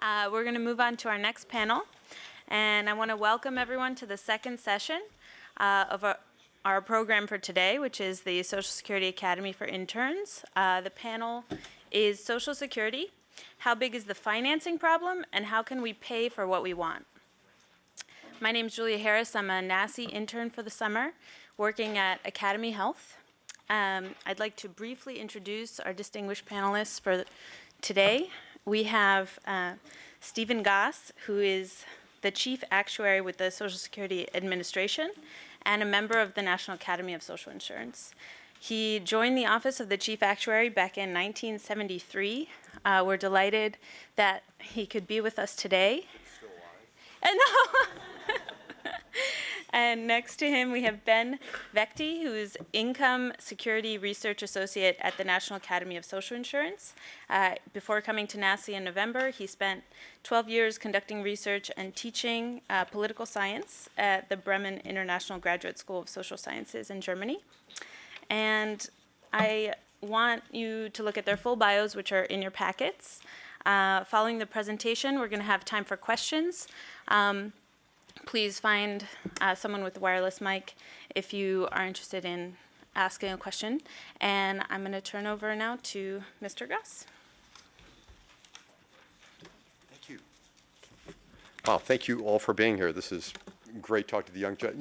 We're going to move on to our next panel, and I want to welcome everyone to the second session of our program for today, which is the Social Security Academy for Interns. The panel is Social Security: how big is the financing problem, and how can we pay for what we want? My name is Julia Harris. I'm a NASI intern for the summer, working at Academy Health. I'd like to briefly introduce our distinguished panelists for today. We have Stephen Goss, who is the Chief Actuary with the Social Security Administration and a member of the National Academy of Social Insurance. He joined the Office of the Chief Actuary back in 1973. We're delighted that he could be with us today. Still And, alive? and next to him, we have Ben Veghte, who is Income Security Research Associate at the National Academy of Social Insurance. Before coming to NASI in November, he spent 12 years conducting research and teaching political science at the Bremen International Graduate School of Social Sciences in Germany. And I want you to look at their full bios, which are in your packets. Following the presentation, we're going to have time for questions. Please find someone with a wireless mic if you are interested in asking a question. And I'm going to turn over now to Mr. Goss. Thank you. Wow, thank you all for being here. This is great talk to the young judge.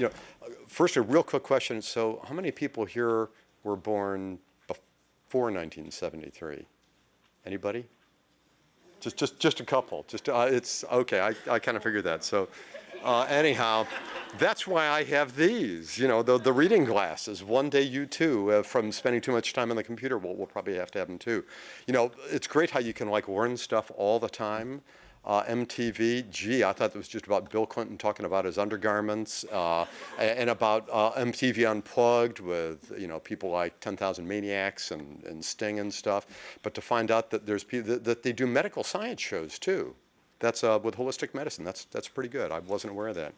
First, a real quick question. So how many people here were born before 1973? Anybody? Just a couple. It's okay. I kind of figured that. So anyhow, that's why I have these. The reading glasses. One day you too, from spending too much time on the computer, we'll probably have to have them too. It's great how you can learn stuff all the time. MTV, gee, I thought it was just about Bill Clinton talking about his undergarments, and about MTV Unplugged with people like 10,000 Maniacs and Sting and stuff. But to find out that there's that they do medical science shows too. That's with holistic medicine. That's pretty good. I wasn't aware of that.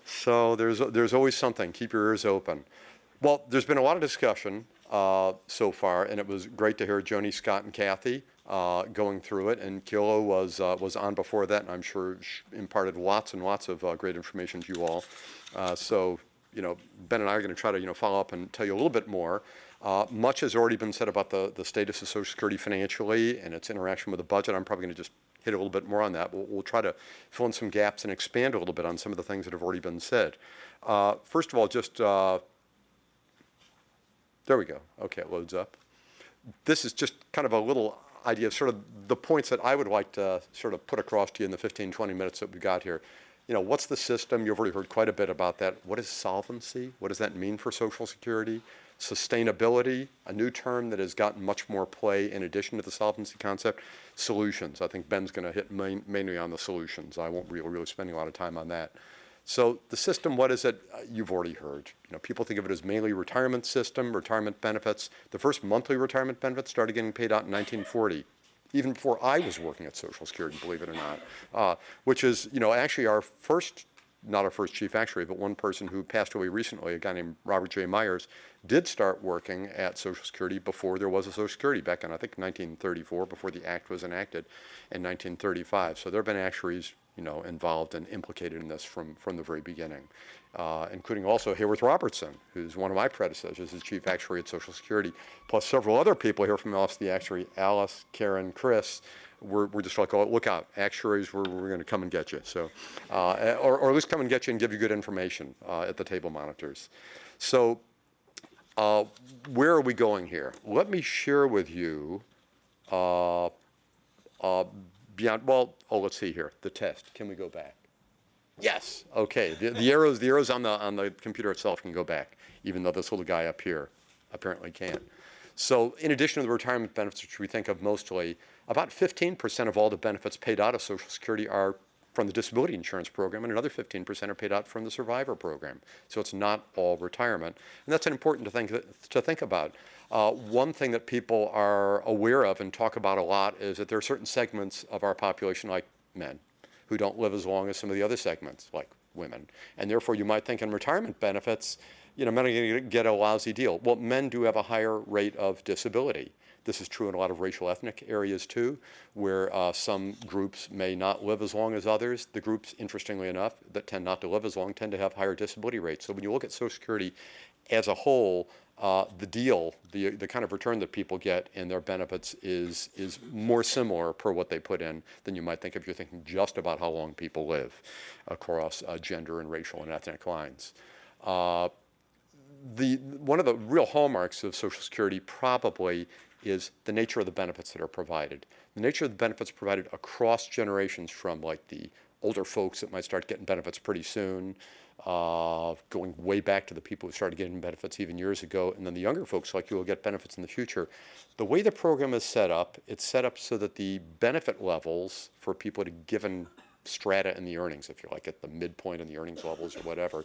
So there's always something. Keep your ears open. Well, there's been a lot of discussion so far, and it was great to hear Joni, Scott, and Kathy going through it, and Kilo was on before that, and I'm sure imparted lots and lots of great information to you all. So Ben and I are going to try to follow up and tell you a little bit more. Much has already been said about the status of Social Security financially and its interaction with the budget. I'm probably going to just hit a little bit more on that. We'll try to fill in some gaps and expand a little bit on some of the things that have already been said. First of all, just there we go. Okay, it loads up. This is just kind of a little idea of sort of the points that I would like to sort of put across to you in the 15, 20 minutes that we've got here. What's the system? You've already heard quite a bit about that. What is solvency? What does that mean for Social Security? Sustainability, a new term that has gotten much more play in addition to the solvency concept. Solutions. I think Ben's going to hit mainly on the solutions. I won't really spending a lot of time on that. So the system, what is it? You've already heard. People think of it as mainly retirement system, retirement benefits. The first monthly retirement benefits started getting paid out in 1940, even before I was working at Social Security, believe it or not, which is, actually our first, not our first chief actuary, but one person who passed away recently, a guy named Robert J. Myers, did start working at Social Security before there was a Social Security back in, I think, 1934, before the act was enacted in 1935. So there have been actuaries involved and implicated in this from the very beginning, including also Hayworth Robertson, who's one of my predecessors as chief actuary at Social Security, plus several other people here from the Office of the Actuary, Alice, Karen, Chris. We're just like, oh, look out, actuaries, we're going to come and get you. So, or at least come and get you and give you good information at the table monitors. So where are we going here? Let me share with you beyond, let's see here, the test. Can we go back? Yes, okay. The arrows on the computer itself can go back, even though this little guy up here apparently can't. So in addition to the retirement benefits, which we think of mostly, about 15% of all the benefits paid out of Social Security are from the disability insurance program, and another 15% are paid out from the survivor program. So it's not all retirement. And that's important to think about. One thing that people are aware of and talk about a lot is that there are certain segments of our population, like men, who don't live as long as some of the other segments, like women. And therefore, you might think in retirement benefits, men are going to get a lousy deal. Well, men do have a higher rate of disability. This is true in a lot of racial ethnic areas too, where some groups may not live as long as others. The groups, interestingly enough, that tend not to live as long tend to have higher disability rates. So when you look at Social Security as a whole, the kind of return that people get in their benefits is more similar per what they put in than you might think if you're thinking just about how long people live across gender and racial and ethnic lines. One of the real hallmarks of Social Security probably is the nature of the benefits that are provided. The nature of the benefits provided across generations, from like the older folks that might start getting benefits pretty soon, going way back to the people who started getting benefits even years ago, and then the younger folks like you will get benefits in the future. The way the program is set up, it's set up so that the benefit levels for people at a given strata in the earnings, if you like, at the midpoint in the earnings levels or whatever,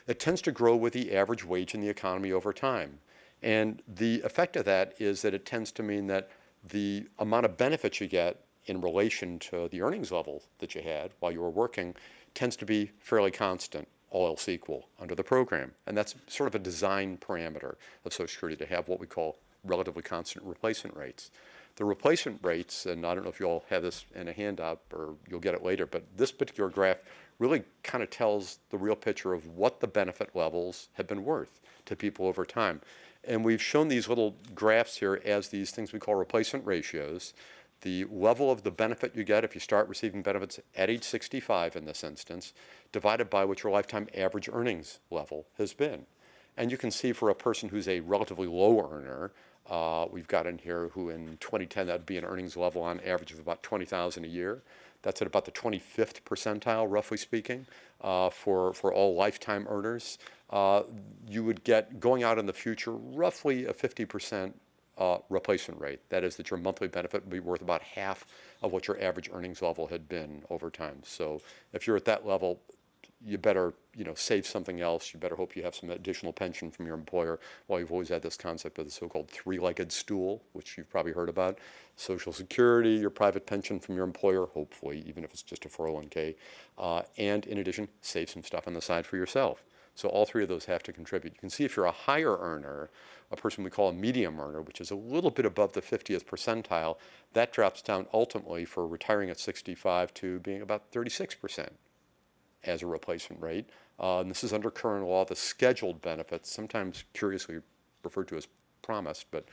it tends to grow with the average wage in the economy over time. And the effect of that is that it tends to mean that the amount of benefits you get in relation to the earnings level that you had while you were working tends to be fairly constant, all else equal, under the program. And that's sort of a design parameter of Social Security, to have what we call relatively constant replacement rates. The replacement rates, and I don't know if you all have this in a handout or you'll get it later, but this particular graph really kind of tells the real picture of what the benefit levels have been worth to people over time. And we've shown these little graphs here as these things we call replacement ratios. The level of the benefit you get if you start receiving benefits at age 65 in this instance, divided by what your lifetime average earnings level has been. And you can see for a person who's a relatively low earner, we've got in here who in 2010 that would be an earnings level on average of about $20,000 a year. That's at about the 25th percentile, roughly speaking, for all lifetime earners. You would get, going out in the future, roughly a 50% replacement rate. That is, that your monthly benefit would be worth about half of what your average earnings level had been over time. So if you're at that level, you better, save something else. You better hope you have some additional pension from your employer. Well, you've always had this concept of the so-called three-legged stool, which you've probably heard about. Social Security, your private pension from your employer, hopefully, even if it's just a 401k, and in addition, save some stuff on the side for yourself. So all three of those have to contribute. You can see if you're a higher earner, a person we call a medium earner, which is a little bit above the 50th percentile, that drops down ultimately for retiring at 65 to being about 36% as a replacement rate. And this is under current law. The scheduled benefits, sometimes curiously referred to as promised, but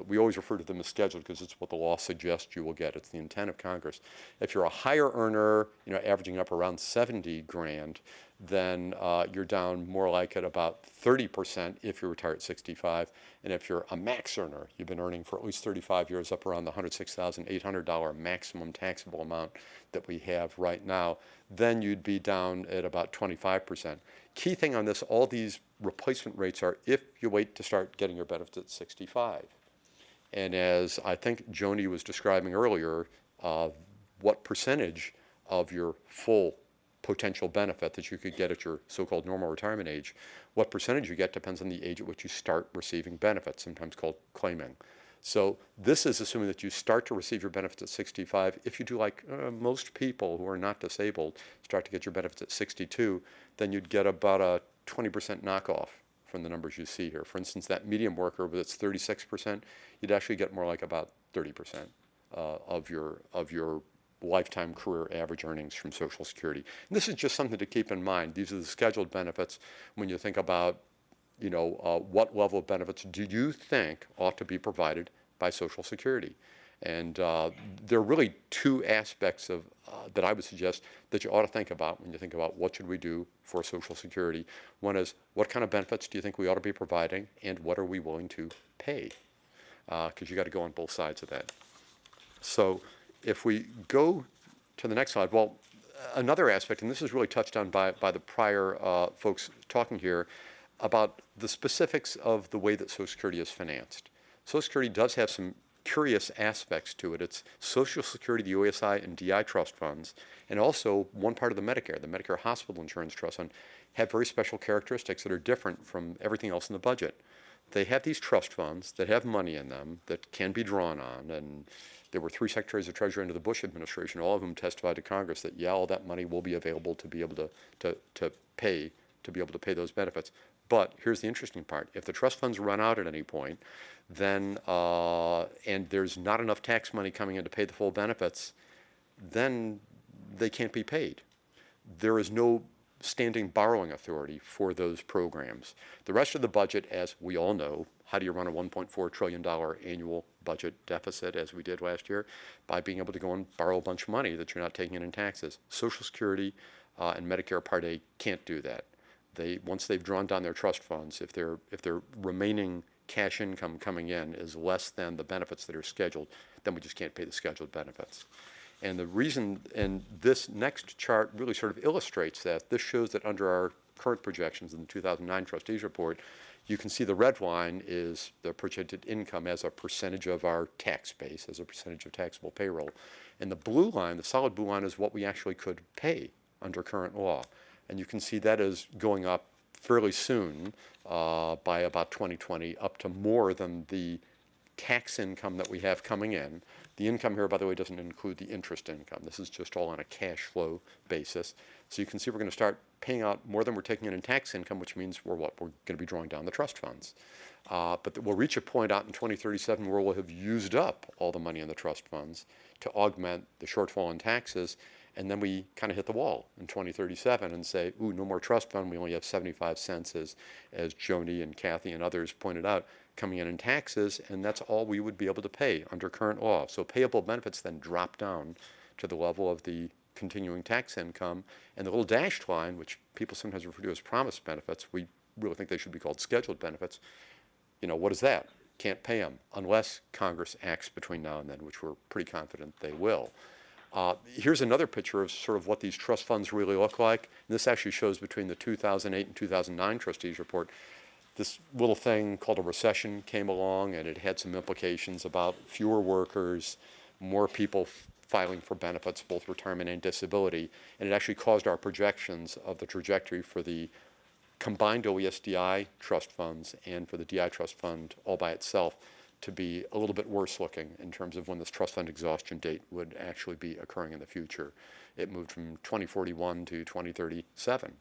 we always refer to them as scheduled because it's what the law suggests you will get. It's the intent of Congress. If you're a higher earner, averaging up around 70 grand, then you're down more like at about 30% if you retire at 65. And if you're a max earner, you've been earning for at least 35 years, up around the $106,800 maximum taxable amount that we have right now, then you'd be down at about 25%. Key thing on this, all these replacement rates are if you wait to start getting your benefits at 65. And as I think Joni was describing earlier, what percentage of your full potential benefit that you could get at your so-called normal retirement age, what percentage you get depends on the age at which you start receiving benefits, sometimes called claiming. So this is assuming that you start to receive your benefits at 65. If you do like most people who are not disabled, start to get your benefits at 62, then you'd get about a 20% knockoff from the numbers you see here. For instance, that medium worker with its 36%, you'd actually get more like about 30% of your lifetime career average earnings from Social Security. And this is just something to keep in mind. These are the scheduled benefits. When you think about, what level of benefits do you think ought to be provided by Social Security? And there are really two aspects of that I would suggest that you ought to think about when you think about what should we do for Social Security. One is, what kind of benefits do you think we ought to be providing, and what are we willing to pay? Because you got to go on both sides of that. So if we go to the next slide, well, another aspect, and this is really touched on by the prior folks talking here, about the specifics of the way that Social Security is financed. Social Security does have some curious aspects to it. It's Social Security, the OASDI, and DI trust funds, and also one part of the Medicare Hospital Insurance Trust Fund, have very special characteristics that are different from everything else in the budget. They have these trust funds that have money in them that can be drawn on, and there were 3 secretaries of Treasury under the Bush administration, all of whom testified to Congress that, all that money will be available to be able to pay those benefits. But here's the interesting part. If the trust funds run out at any point, then, and there's not enough tax money coming in to pay the full benefits, then they can't be paid. There is no standing borrowing authority for those programs. The rest of the budget, as we all know, how do you run a $1.4 trillion annual budget deficit, as we did last year? By being able to go and borrow a bunch of money that you're not taking in taxes. Social Security and Medicare Part A can't do that. Once they've drawn down their trust funds, if their remaining cash income coming in is less than the benefits that are scheduled, then we just can't pay the scheduled benefits. And the reason, and this next chart really sort of illustrates that. This shows that under our current projections in the 2009 trustees report, you can see the red line is the projected income as a percentage of our tax base, as a percentage of taxable payroll. And the blue line, the solid blue line, is what we actually could pay under current law. And you can see that is going up fairly soon, by about 2020, up to more than the tax income that we have coming in. The income here, by the way, doesn't include the interest income. This is just all on a cash flow basis. So you can see we're going to start paying out more than we're taking in tax income, which means we're going to be drawing down the trust funds. But we'll reach a point out in 2037 where we'll have used up all the money in the trust funds to augment the shortfall in taxes. And then we kind of hit the wall in 2037 and say, ooh, no more trust fund. We only have 75 cents, as Joni and Kathy and others pointed out, coming in taxes, and that's all we would be able to pay under current law. So payable benefits then drop down to the level of the continuing tax income. And the little dashed line, which people sometimes refer to as promised benefits, we really think they should be called scheduled benefits. You know, what is that? Can't pay them unless Congress acts between now and then, which we're pretty confident they will. Here's another picture of sort of what these trust funds really look like. And this actually shows between the 2008 and 2009 trustees report. This little thing called a recession came along, and it had some implications about fewer workers, more people filing for benefits, both retirement and disability. And it actually caused our projections of the trajectory for the combined OASDI trust funds and for the DI trust fund all by itself to be a little bit worse looking in terms of when this trust fund exhaustion date would actually be occurring in the future. It moved from 2041 to 2037,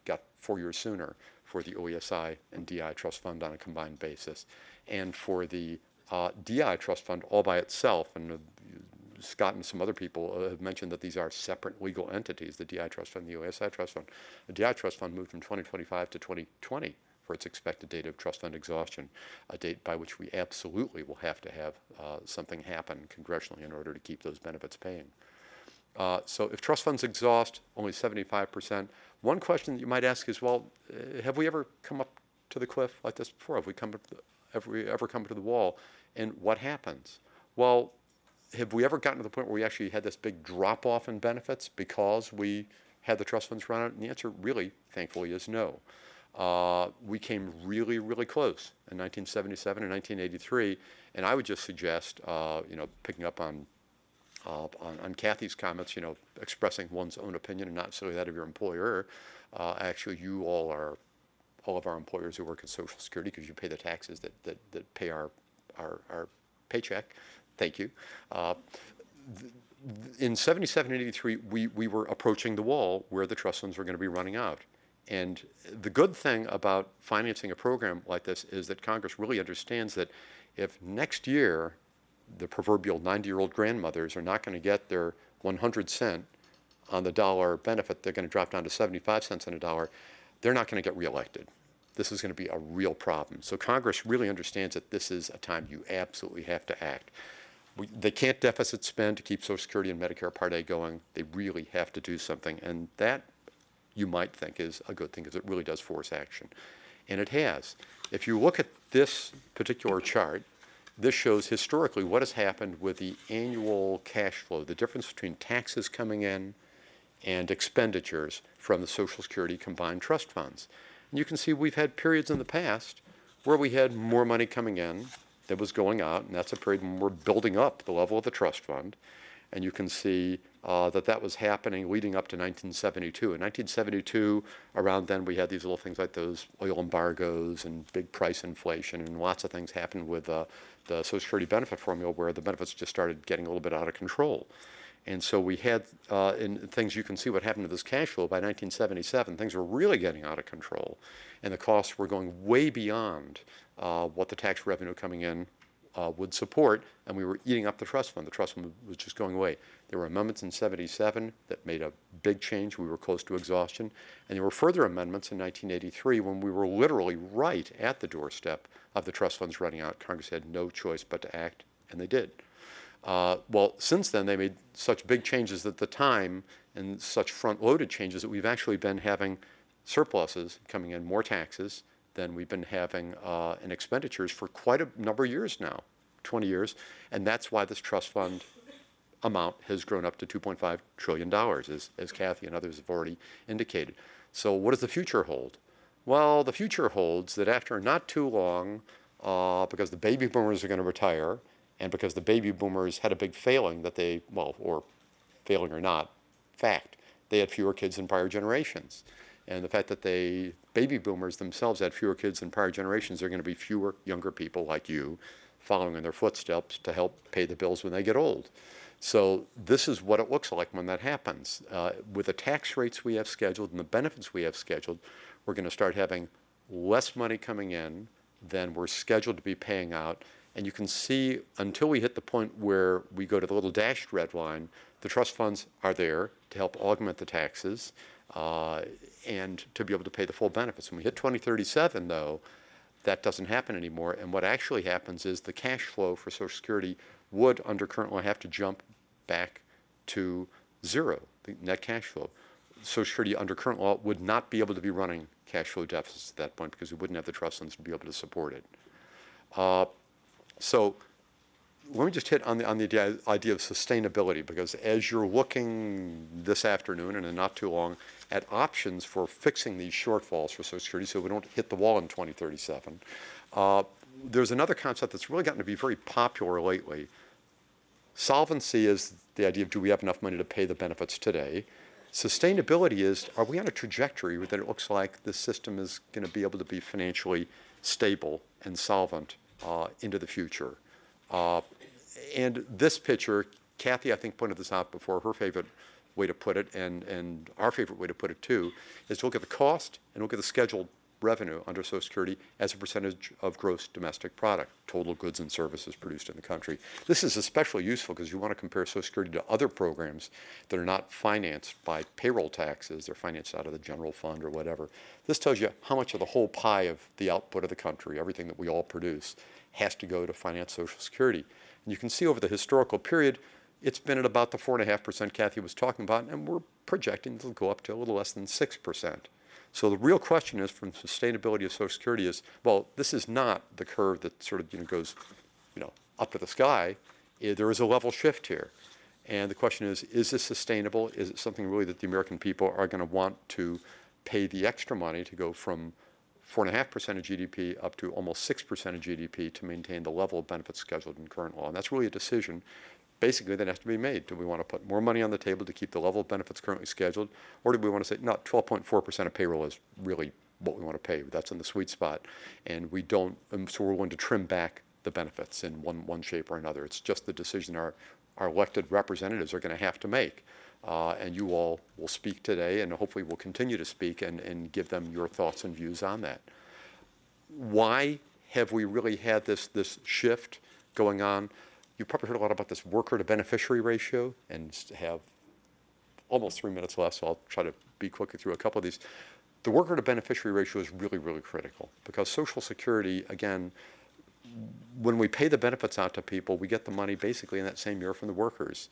got 4 years sooner for the OASI and DI trust fund on a combined basis. And for the DI trust fund all by itself, and Scott and some other people have mentioned that these are separate legal entities, the DI trust fund and the OASI trust fund. The DI trust fund moved from 2025 to 2020 for its expected date of trust fund exhaustion, a date by which we absolutely will have to have something happen congressionally in order to keep those benefits paying. So if trust funds exhaust only 75%, one question that you might ask is, well, have we ever come up to the cliff like this before? Have we ever come to the wall? And what happens? Well, have we ever gotten to the point where we actually had this big drop-off in benefits because we had the trust funds run out? And the answer really, thankfully, is no. We came really, really close in 1977 and 1983, and I would just suggest, picking up on Kathy's comments, expressing one's own opinion and not necessarily that of your employer. Actually, you all are all of our employers who work at Social Security because you pay the taxes that pay our paycheck. Thank you. In 77 and 83, we were approaching the wall where the trust funds were going to be running out. And the good thing about financing a program like this is that Congress really understands that if next year the proverbial 90-year-old grandmothers are not going to get their 100 cent on the dollar benefit, they're going to drop down to 75 cents on a dollar, they're not going to get reelected. This is going to be a real problem. So Congress really understands that this is a time you absolutely have to act. They can't deficit spend to keep Social Security and Medicare Part A going. They really have to do something. And that, you might think, is a good thing because it really does force action. And it has. If you look at this particular chart, this shows historically what has happened with the annual cash flow, the difference between taxes coming in and expenditures from the Social Security combined trust funds. And you can see we've had periods in the past where we had more money coming in that was going out, and that's a period when we're building up the level of the trust fund. And you can see that was happening leading up to 1972. In 1972, around then, we had these little things like those oil embargoes and big price inflation, and lots of things happened with the Social Security benefit formula where the benefits just started getting a little bit out of control. And so we had, in things, you can see what happened to this cash flow by 1977. Things were really getting out of control, and the costs were going way beyond what the tax revenue coming in would support, and we were eating up the trust fund. The trust fund was just going away. There were amendments in 77 that made a big change. We were close to exhaustion. And there were further amendments in 1983 when we were literally right at the doorstep of the trust funds running out. Congress had no choice but to act, and they did. Well, since then, they made such big changes at the time and such front-loaded changes that we've actually been having surpluses coming in, more taxes than we've been having in expenditures for quite a number of years now, 20 years. And that's why this trust fund amount has grown up to $2.5 trillion, as Kathy and others have already indicated. So what does the future hold? Well, the future holds that after not too long, because the baby boomers are going to retire, and because the baby boomers had a big failing that they, well, or failing or not, fact, they had fewer kids than prior generations. And the fact that baby boomers themselves had fewer kids than prior generations, there are going to be fewer younger people like you following in their footsteps to help pay the bills when they get old. So this is what it looks like when that happens. With the tax rates we have scheduled and the benefits we have scheduled, we're going to start having less money coming in than we're scheduled to be paying out. And you can see until we hit the point where we go to the little dashed red line, the trust funds are there to help augment the taxes and to be able to pay the full benefits. When we hit 2037, though, that doesn't happen anymore. And what actually happens is the cash flow for Social Security would, under current law, have to jump back to zero, the net cash flow. Social Security, under current law, would not be able to be running cash flow deficits at that point because we wouldn't have the trust funds to be able to support it. So let me just hit on the idea of sustainability, because as you're looking this afternoon and in not too long at options for fixing these shortfalls for Social Security so we don't hit the wall in 2037, there's another concept that's really gotten to be very popular lately. Solvency is the idea of, do we have enough money to pay the benefits today? Sustainability is, are we on a trajectory that it looks like the system is going to be able to be financially stable and solvent into the future? And this picture, Kathy, I think, pointed this out before. Her favorite way to put it, and our favorite way to put it too, is to look at the cost and look at the scheduled revenue under Social Security as a percentage of gross domestic product, total goods and services produced in the country. This is especially useful because you want to compare Social Security to other programs that are not financed by payroll taxes. They're financed out of the general fund or whatever. This tells you how much of the whole pie of the output of the country, everything that we all produce, has to go to finance Social Security. And you can see over the historical period, it's been at about the 4.5% Kathy was talking about, and we're projecting it'll go up to a little less than 6%. So the real question is, from sustainability of Social Security, is, well, this is not the curve that sort of goes up to the sky. There is a level shift here. And the question is this sustainable? Is it something really that the American people are going to want to pay the extra money to go from 4.5% of GDP up to almost 6% of GDP to maintain the level of benefits scheduled in current law? And that's really a decision basically that has to be made. Do we want to put more money on the table to keep the level of benefits currently scheduled? Or do we want to say, no, 12.4% of payroll is really what we want to pay. That's in the sweet spot. And we don't, so we're willing to trim back the benefits in one shape or another. It's just the decision our elected representatives are going to have to make. And you all will speak today, and hopefully will continue to speak and give them your thoughts and views on that. Why have we really had this shift going on? You've probably heard a lot about this worker to beneficiary ratio, and have almost 3 minutes left, so I'll try to be quickly through a couple of these. The worker to beneficiary ratio is really, really critical, because Social Security, again, when we pay the benefits out to people, we get the money basically in that same year from the workers.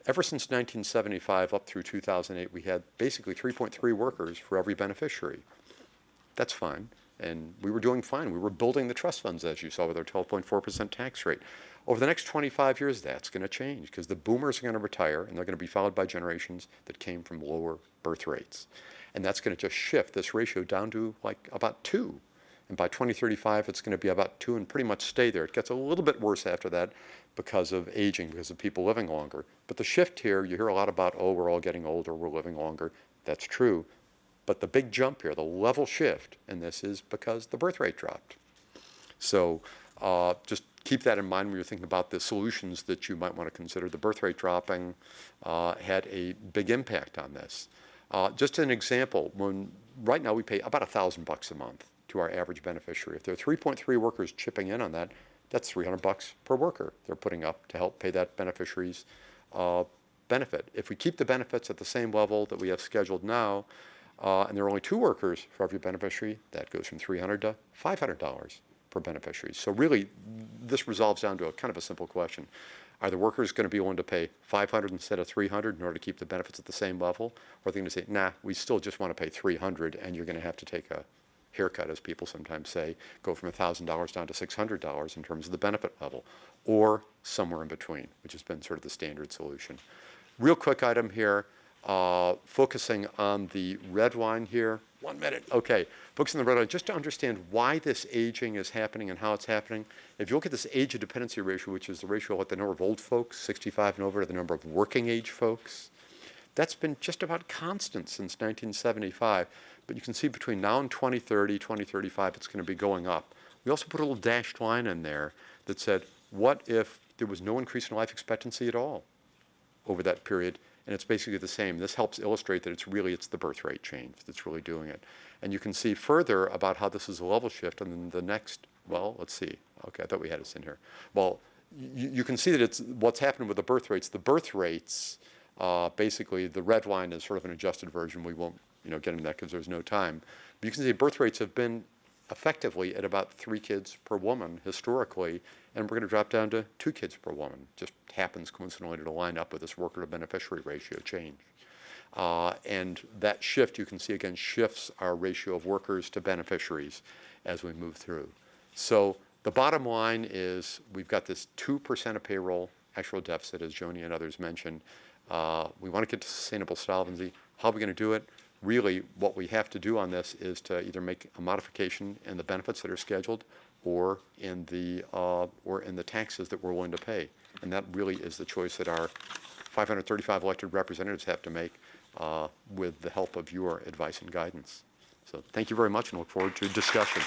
Ever since 1975 up through 2008, we had basically 3.3 workers for every beneficiary. That's fine. And we were doing fine. We were building the trust funds, as you saw, with our 12.4% tax rate. Over the next 25 years, that's going to change, because the boomers are going to retire, and they're going to be followed by generations that came from lower birth rates. And that's going to just shift this ratio down to like about 2. And by 2035, it's going to be about 2 and pretty much stay there. It gets a little bit worse after that because of aging, because of people living longer. But the shift here, you hear a lot about, oh, we're all getting older, we're living longer. That's true. But the big jump here, the level shift in this, is because the birth rate dropped. So just keep that in mind when you're thinking about the solutions that you might want to consider. The birth rate dropping had a big impact on this. Just an example, right now we pay about $1,000 a month to our average beneficiary. If there are 3.3 workers chipping in on that, that's $300 per worker they're putting up to help pay that beneficiary's benefit. If we keep the benefits at the same level that we have scheduled now, and there are only 2 workers for every beneficiary, that goes from $300 to $500 per beneficiary. So really, this resolves down to a kind of a simple question. Are the workers going to be willing to pay $500 instead of $300 in order to keep the benefits at the same level? Or are they going to say, nah, we still just want to pay $300, and you're going to have to take a haircut, as people sometimes say, go from $1,000 down to $600 in terms of the benefit level, or somewhere in between, which has been sort of the standard solution. Real quick item here, focusing on the red line here. 1 minute. Okay, focusing on the red line, just to understand why this aging is happening and how it's happening. If you look at this age to dependency ratio, which is the ratio of the number of old folks, 65 and over, to the number of working age folks, that's been just about constant since 1975. But you can see between now and 2030, 2035, it's going to be going up. We also put a little dashed line in there that said, what if there was no increase in life expectancy at all over that period? And it's basically the same. This helps illustrate that it's the birth rate change that's really doing it. And you can see further about how this is a level shift. And then the next, well, let's see. Okay, I thought we had this in here. Well, you can see that it's what's happened with the birth rates. The birth rates, basically, the red line is sort of an adjusted version. We won't get into that because there's no time. But you can see birth rates have been effectively at about 3 kids per woman historically, and we're going to drop down to 2 kids per woman. Just happens coincidentally to line up with this worker to beneficiary ratio change. And that shift, you can see again, shifts our ratio of workers to beneficiaries as we move through. So the bottom line is we've got this 2% of payroll actual deficit, as Joni and others mentioned. We want to get to sustainable solvency. How are we going to do it? Really, what we have to do on this is to either make a modification in the benefits that are scheduled, or in the taxes that we're willing to pay, and that really is the choice that our 535 elected representatives have to make with the help of your advice and guidance. So, thank you very much, and look forward to discussion.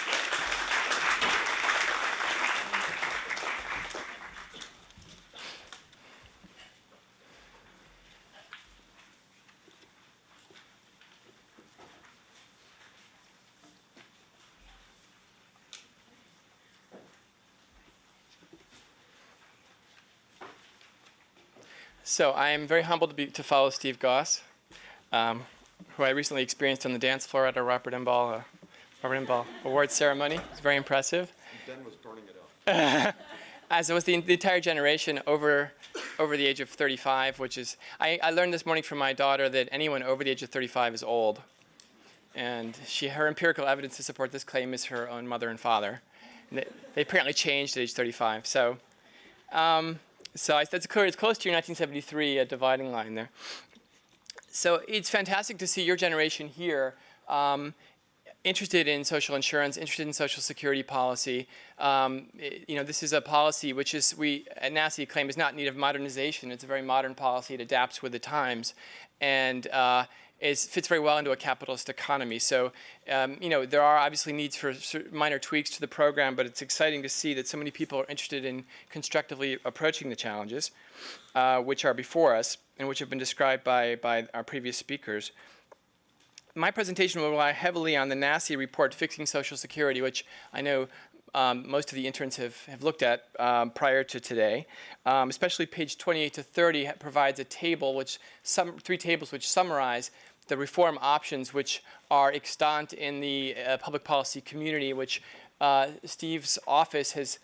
So I am very humbled to follow Steve Goss, who I recently experienced on the dance floor at a Robert M. Ball award ceremony. It's very impressive. Ben was burning it up. As it was the entire generation over the age of 35, which is, I learned this morning from my daughter that anyone over the age of 35 is old. And her empirical evidence to support this claim is her own mother and father. And they apparently changed at age 35. So it's close to your 1973 dividing line there. So it's fantastic to see your generation here interested in social insurance, interested in Social Security policy. This is a policy which we at NASI claim is not in need of modernization. It's a very modern policy. It adapts with the times, and fits very well into a capitalist economy. So, there are obviously needs for minor tweaks to the program, but it's exciting to see that so many people are interested in constructively approaching the challenges which are before us and which have been described by our previous speakers. My presentation will rely heavily on the NASI report, Fixing Social Security, which I know most of the interns have looked at prior to today. Especially page 28 to 30 provides a table, 3 tables which summarize the reform options which are extant in the public policy community, which Steve's office has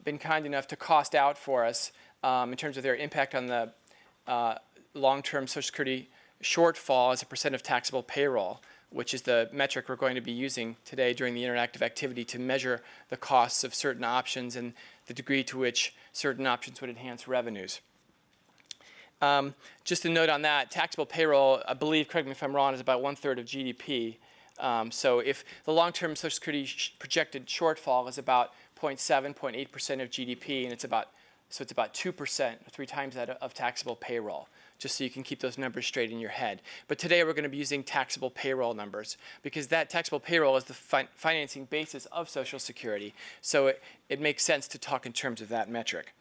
been kind enough to cost out for us in terms of their impact on the long-term Social Security shortfall as a percent of taxable payroll, which is the metric we're going to be using today during the interactive activity to measure the costs of certain options and the degree to which certain options would enhance revenues. Just a note on that, taxable payroll, I believe, correct me if I'm wrong, is about 1/3 of GDP. So if the long-term Social Security projected shortfall is about 0.7, 0.8% of GDP, and it's about 2%, 3 times that of taxable payroll. just so you can keep those numbers straight in your head. But today we're going to be using taxable payroll numbers because that taxable payroll is the financing basis of Social Security. So it makes sense to talk in terms of that metric.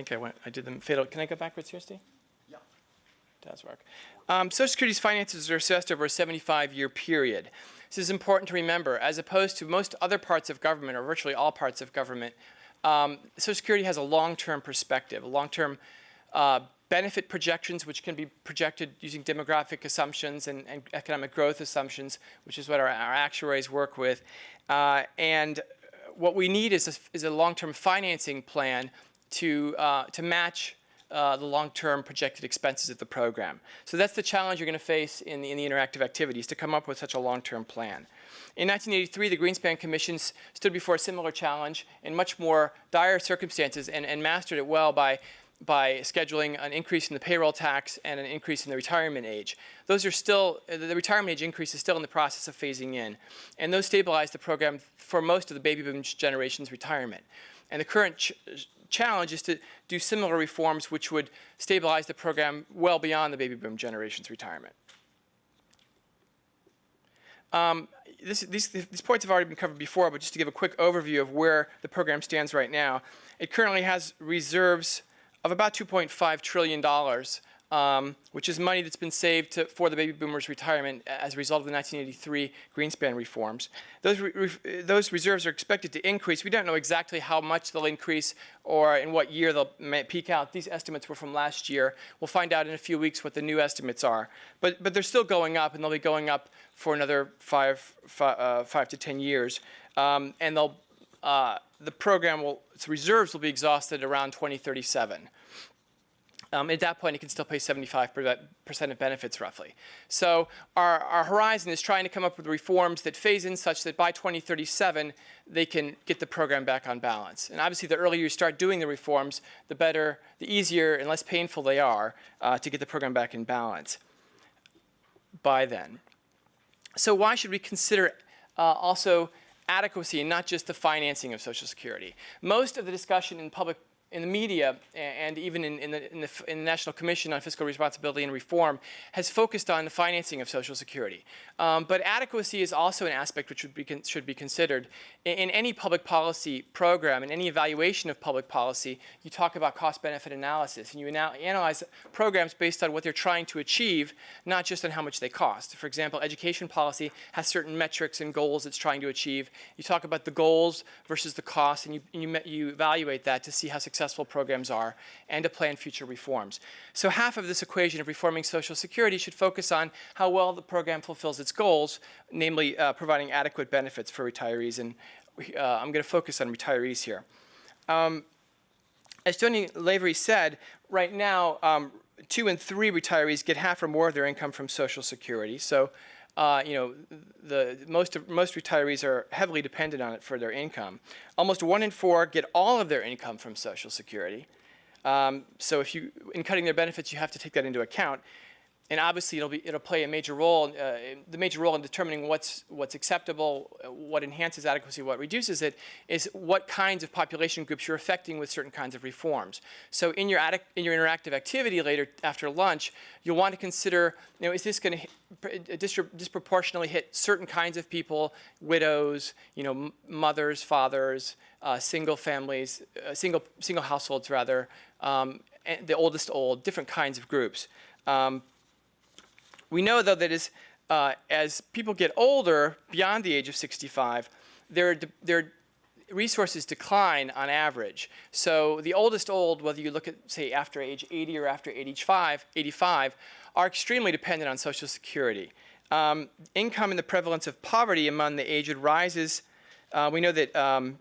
I did them fatal. Can I go backwards here, Steve? Yeah. It does work. Social Security's finances are assessed over a 75-year period. This is important to remember. As opposed to most other parts of government, or virtually all parts of government, Social Security has a long-term perspective, long-term benefit projections, which can be projected using demographic assumptions and economic growth assumptions, which is what our actuaries work with. And what we need is a long-term financing plan to match the long-term projected expenses of the program. So that's the challenge you're going to face in the interactive activities, to come up with such a long-term plan. In 1983, the Greenspan Commission stood before a similar challenge in much more dire circumstances and mastered it well by scheduling an increase in the payroll tax and an increase in the retirement age. Those are still, the retirement age increase is still in the process of phasing in. And those stabilized the program for most of the baby boom generation's retirement. And the current challenge is to do similar reforms which would stabilize the program well beyond the baby boom generation's retirement. These points have already been covered before, but just to give a quick overview of where the program stands right now, it currently has reserves of about $2.5 trillion, which is money that's been saved for the baby boomers' retirement as a result of the 1983 Greenspan reforms. Those reserves are expected to increase. We don't know exactly how much they'll increase or in what year they'll peak out. These estimates were from last year. We'll find out in a few weeks what the new estimates are. But they're still going up, and they'll be going up for another 5 to 10 years. And the program its reserves will be exhausted around 2037. At that point, it can still pay 75% of benefits, roughly. So our horizon is trying to come up with reforms that phase in such that by 2037, they can get the program back on balance. And obviously, the earlier you start doing the reforms, the better, the easier and less painful they are to get the program back in balance by then. So why should we consider also adequacy and not just the financing of Social Security? Most of the discussion in the media and even in the National Commission on Fiscal Responsibility and Reform has focused on the financing of Social Security. But adequacy is also an aspect which should be considered. In any public policy program, in any evaluation of public policy, you talk about cost-benefit analysis, and you analyze programs based on what they're trying to achieve, not just on how much they cost. For example, education policy has certain metrics and goals it's trying to achieve. You talk about the goals versus the costs, and you evaluate that to see how successful programs are and to plan future reforms. So half of this equation of reforming Social Security should focus on how well the program fulfills its goals, namely providing adequate benefits for retirees. And I'm going to focus on retirees here. As Tony Lavery said, right now, 2 in 3 retirees get half or more of their income from Social Security. So, most retirees are heavily dependent on it for their income. Almost 1 in 4 get all of their income from Social Security. So, in cutting their benefits, you have to take that into account. And obviously, it'll play a major role. The major role in determining what's acceptable, what enhances adequacy, what reduces it, is what kinds of population groups you're affecting with certain kinds of reforms. So in your interactive activity later after lunch, you'll want to consider, is this going to disproportionately hit certain kinds of people, widows, mothers, fathers, single families, single households rather, and the oldest old, different kinds of groups. We know, though, that as people get older, beyond the age of 65, their resources decline on average. So the oldest old, whether you look at, say, after age 80 or after age 85, are extremely dependent on Social Security. Income and the prevalence of poverty among the aged rises. We know that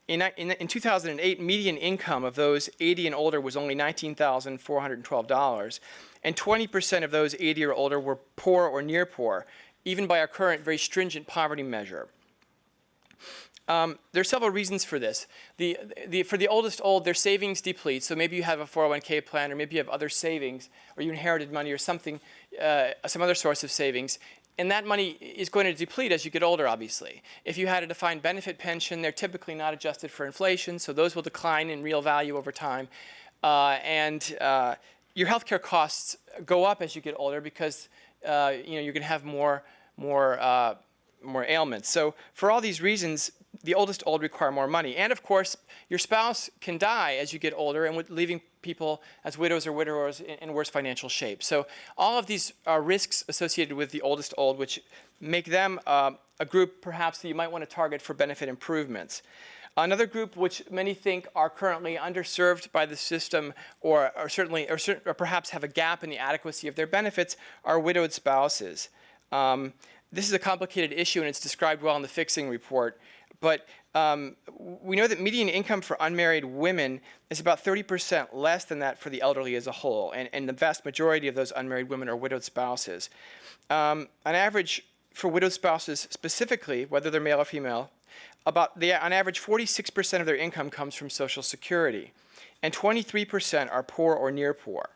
in 2008, median income of those 80 and older was only $19,412. And 20% of those 80 or older were poor or near poor, even by our current very stringent poverty measure. There are several reasons for this. For the oldest old, their savings deplete. So maybe you have a 401k plan, or maybe you have other savings, or you inherited money or something, some other source of savings. And that money is going to deplete as you get older, obviously. If you had a defined benefit pension, they're typically not adjusted for inflation, so those will decline in real value over time. Your healthcare costs go up as you get older because you're going to have more ailments. So for all these reasons, the oldest old require more money. And of course, your spouse can die as you get older, and leaving people as widows or widowers in worse financial shape. So all of these are risks associated with the oldest old, which make them a group perhaps that you might want to target for benefit improvements. Another group which many think are currently underserved by the system or perhaps have a gap in the adequacy of their benefits are widowed spouses. This is a complicated issue, and it's described well in the fixing report. But we know that median income for unmarried women is about 30% less than that for the elderly as a whole, and the vast majority of those unmarried women are widowed spouses. On average, for widowed spouses specifically, whether they're male or female, on average 46% of their income comes from Social Security, and 23% are poor or near poor.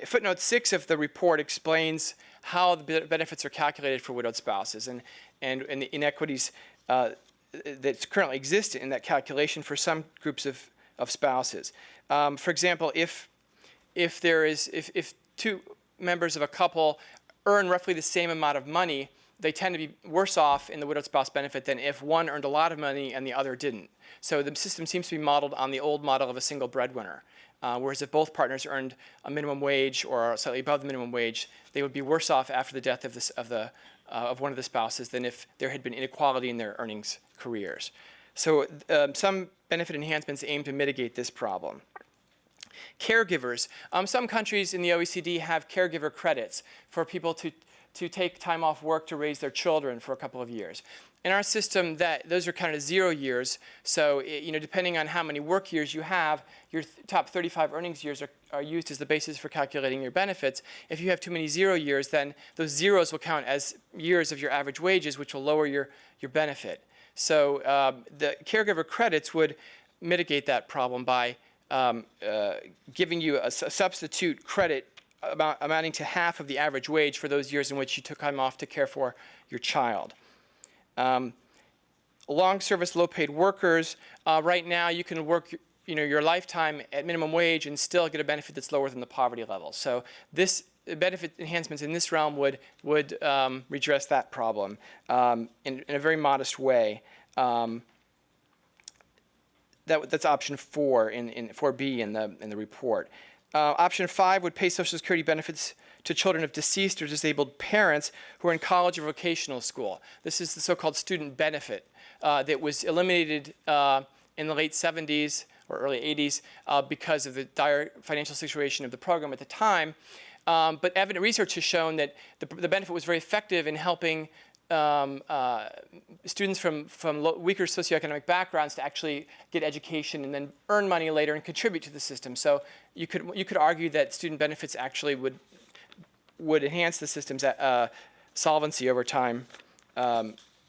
Footnote 6 of the report explains how the benefits are calculated for widowed spouses and the inequities that currently exist in that calculation for some groups of spouses. For example, if two members of a couple earn roughly the same amount of money, they tend to be worse off in the widowed spouse benefit than if one earned a lot of money and the other didn't. So the system seems to be modeled on the old model of a single breadwinner. Whereas if both partners earned a minimum wage or slightly above the minimum wage, they would be worse off after the death of one of the spouses than if there had been inequality in their earnings careers. So some benefit enhancements aim to mitigate this problem. Caregivers. Some countries in the OECD have caregiver credits for people to take time off work to raise their children for a couple of years. In our system, those are counted as 0 years. So depending on how many work years you have, your top 35 earnings years are used as the basis for calculating your benefits. If you have too many 0 years, then those zeros will count as years of your average wages, which will lower your benefit. So the caregiver credits would mitigate that problem by giving you a substitute credit amounting to half of the average wage for those years in which you took time off to care for your child. Long service, low paid workers. Right now, you can work your lifetime at minimum wage and still get a benefit that's lower than the poverty level. So this benefit enhancements in this realm would redress that problem in a very modest way. That's option 4 in 4B in the report. Option 5 would pay Social Security benefits to children of deceased or disabled parents who are in college or vocational school. This is the so-called student benefit that was eliminated in the late 70s or early 80s because of the dire financial situation of the program at the time. But evident research has shown that the benefit was very effective in helping students from weaker socioeconomic backgrounds to actually get education and then earn money later and contribute to the system. So you could argue that student benefits actually would enhance the system's solvency over time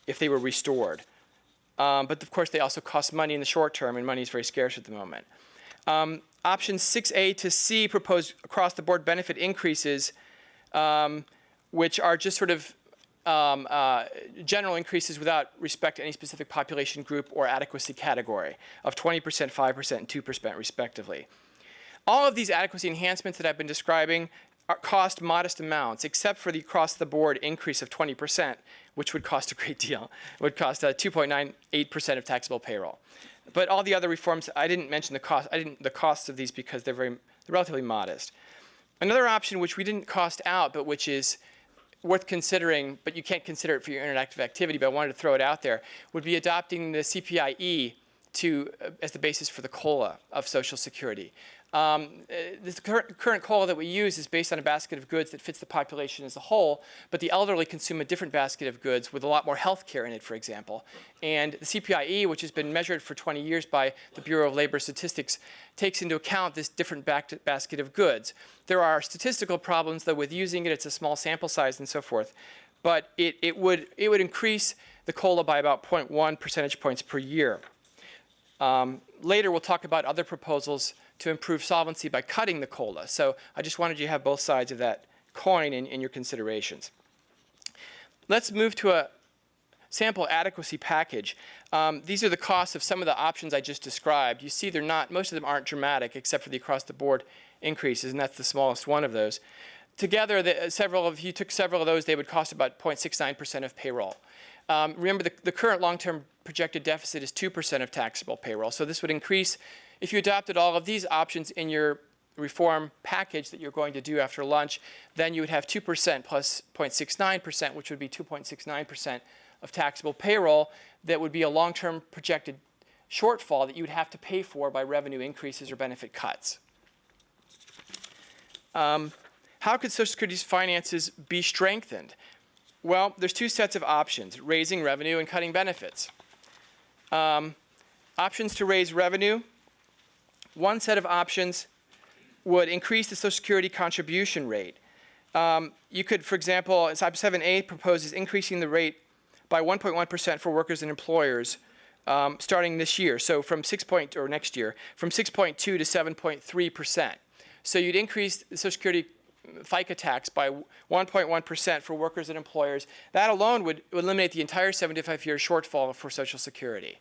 if they were restored. But of course, they also cost money in the short term, and money is very scarce at the moment. Options 6A to C propose across-the-board benefit increases, which are just sort of general increases without respect to any specific population group or adequacy category of 20%, 5%, and 2% respectively. All of these adequacy enhancements that I've been describing cost modest amounts, except for the across-the-board increase of 20%, which would cost a great deal. It would cost 2.98% of taxable payroll. But all the other reforms, I didn't mention the costs of these because they're relatively modest. Another option which we didn't cost out, but which is worth considering, but you can't consider it for your interactive activity, but I wanted to throw it out there, would be adopting the CPIE as the basis for the COLA of Social Security. The current COLA that we use is based on a basket of goods that fits the population as a whole, but the elderly consume a different basket of goods with a lot more health care in it, for example. And the CPIE, which has been measured for 20 years by the Bureau of Labor Statistics, takes into account this different basket of goods. There are statistical problems, though, with using it. It's a small sample size and so forth. But it would increase the COLA by about 0.1 percentage points per year. Later, we'll talk about other proposals to improve solvency by cutting the COLA. So I just wanted you to have both sides of that coin in your considerations. let's move to a sample adequacy package. These are the costs of some of the options I just described. You see most of them aren't dramatic except for the across-the-board increases, and that's the smallest one of those. Together, if you took several of those, they would cost about 0.69% of payroll. Remember, the current long-term projected deficit is 2% of taxable payroll. So this would increase, if you adopted all of these options in your reform package that you're going to do after lunch, then you would have 2% plus 0.69%, which would be 2.69% of taxable payroll. That would be a long-term projected shortfall that you would have to pay for by revenue increases or benefit cuts. How could Social Security's finances be strengthened? Well, there's two sets of options, raising revenue and cutting benefits. Options to raise revenue. One set of options would increase the Social Security contribution rate. You could, for example, Sub 7A proposes increasing the rate by 1.1% for workers and employers starting this year, so from next year, from 6.2 to 7.3%. So you'd increase the Social Security FICA tax by 1.1% for workers and employers. That alone would eliminate the entire 75-year shortfall for Social Security.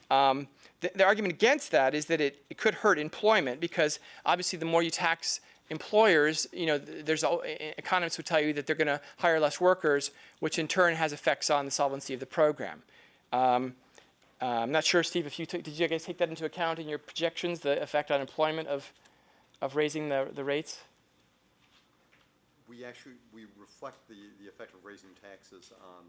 The argument against that is that it could hurt employment because obviously the more you tax employers, economists would tell you that they're going to hire less workers, which in turn has effects on the solvency of the program. I'm not sure, Steve, if did you guys take that into account in your projections, the effect on employment of raising the rates? We reflect the effect of raising taxes on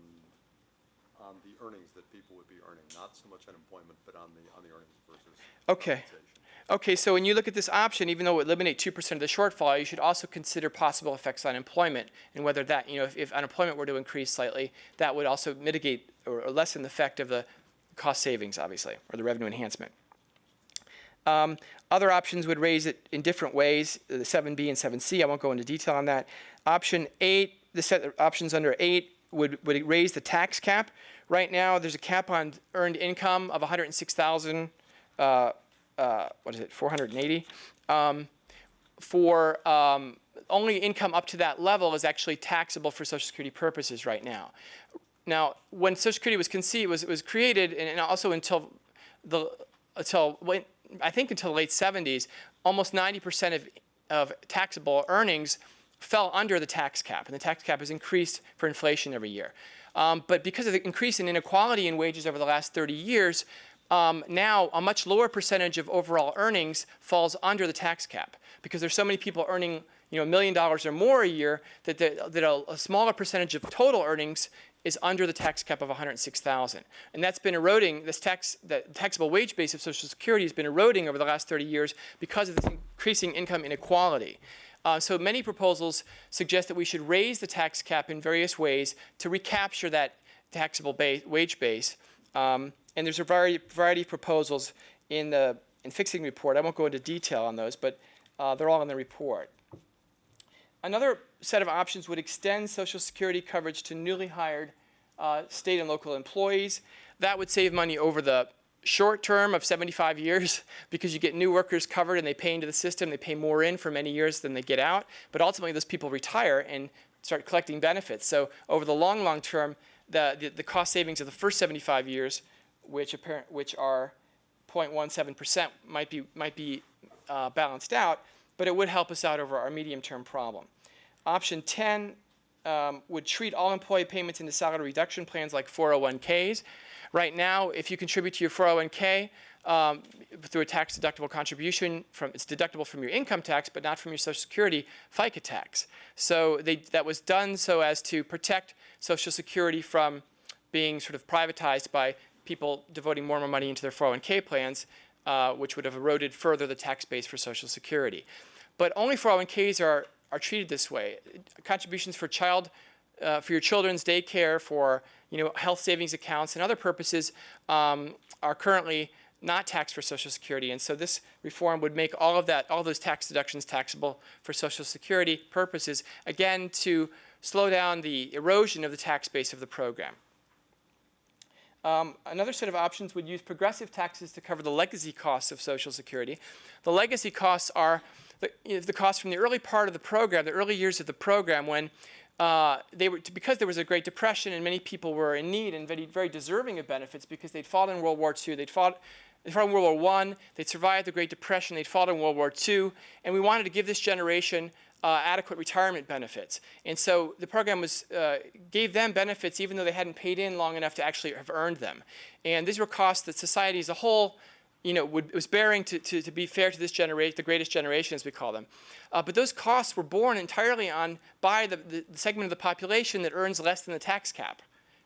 the earnings that people would be earning, not so much on employment, but on the earnings versus Okay. Okay, so when you look at this option, even though it would eliminate 2% of the shortfall, you should also consider possible effects on employment and whether that, if unemployment were to increase slightly, that would also mitigate or lessen the effect of the cost savings, obviously, or the revenue enhancement. Other options would raise it in different ways, the 7B and 7C. I won't go into detail on that. Option 8, the set of options under 8 would raise the tax cap. Right now, there's a cap on earned income of $106,000. 480. Only income up to that level is actually taxable for Social Security purposes right now. Now, when Social Security was conceived, was created, and also until the late 70s, almost 90% of taxable earnings fell under the tax cap, and the tax cap has increased for inflation every year. But because of the increase in inequality in wages over the last 30 years, now a much lower percentage of overall earnings falls under the tax cap because there's so many people earning $1 million or more a year that a smaller percentage of total earnings is under the tax cap of $106,000. And that's been eroding, the taxable wage base of Social Security has been eroding over the last 30 years because of this increasing income inequality. So many proposals suggest that we should raise the tax cap in various ways to recapture that taxable wage base. And there's a variety of proposals in fixing report. I won't go into detail on those, but they're all in the report. Another set of options would extend Social Security coverage to newly hired state and local employees. That would save money over the short term of 75 years because you get new workers covered and they pay into the system. They pay more in for many years than they get out. But ultimately, those people retire and start collecting benefits. So over the long term, the cost savings of the first 75 years, which are 0.17%, might be balanced out, but it would help us out over our medium-term problem. Option 10 would treat all employee payments into salary reduction plans like 401ks. Right now, if you contribute to your 401k through a tax-deductible contribution, it's deductible from your income tax, but not from your Social Security FICA tax. So that was done so as to protect Social Security from being sort of privatized by people devoting more and more money into their 401k plans, which would have eroded further the tax base for Social Security. But only 401ks are treated this way. Contributions for your children's daycare, for health savings accounts and other purposes are currently not taxed for Social Security. And so this reform would make all those tax deductions taxable for Social Security purposes, again, to slow down the erosion of the tax base of the program. Another set of options would use progressive taxes to cover the legacy costs of Social Security. The legacy costs are the costs from the early part of the program, the early years of the program, when because there was a Great Depression and many people were in need and very, very deserving of benefits because they'd fought in World War II, they'd fought in World War I, they'd survived the Great Depression, they'd fought in World War II, and we wanted to give this generation adequate retirement benefits. And so the program gave them benefits even though they hadn't paid in long enough to actually have earned them. And these were costs that society as a whole was bearing to be fair to this generation, the greatest generation as we call them. But those costs were borne entirely by the segment of the population that earns less than the tax cap,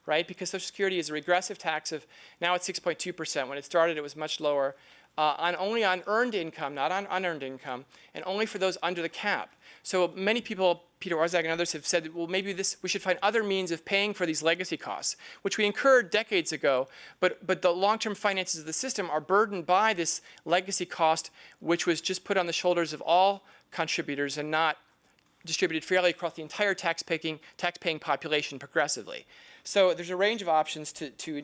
right? Because Social Security is a regressive tax of, now it's 6.2%. When it started, it was much lower, only on earned income, not on unearned income, and only for those under the cap. So many people, Peter Orszag and others have said, well, maybe we should find other means of paying for these legacy costs, which we incurred decades ago, but the long-term finances of the system are burdened by this legacy cost, which was just put on the shoulders of all contributors and not distributed fairly across the entire tax-paying population progressively. So there's a range of options to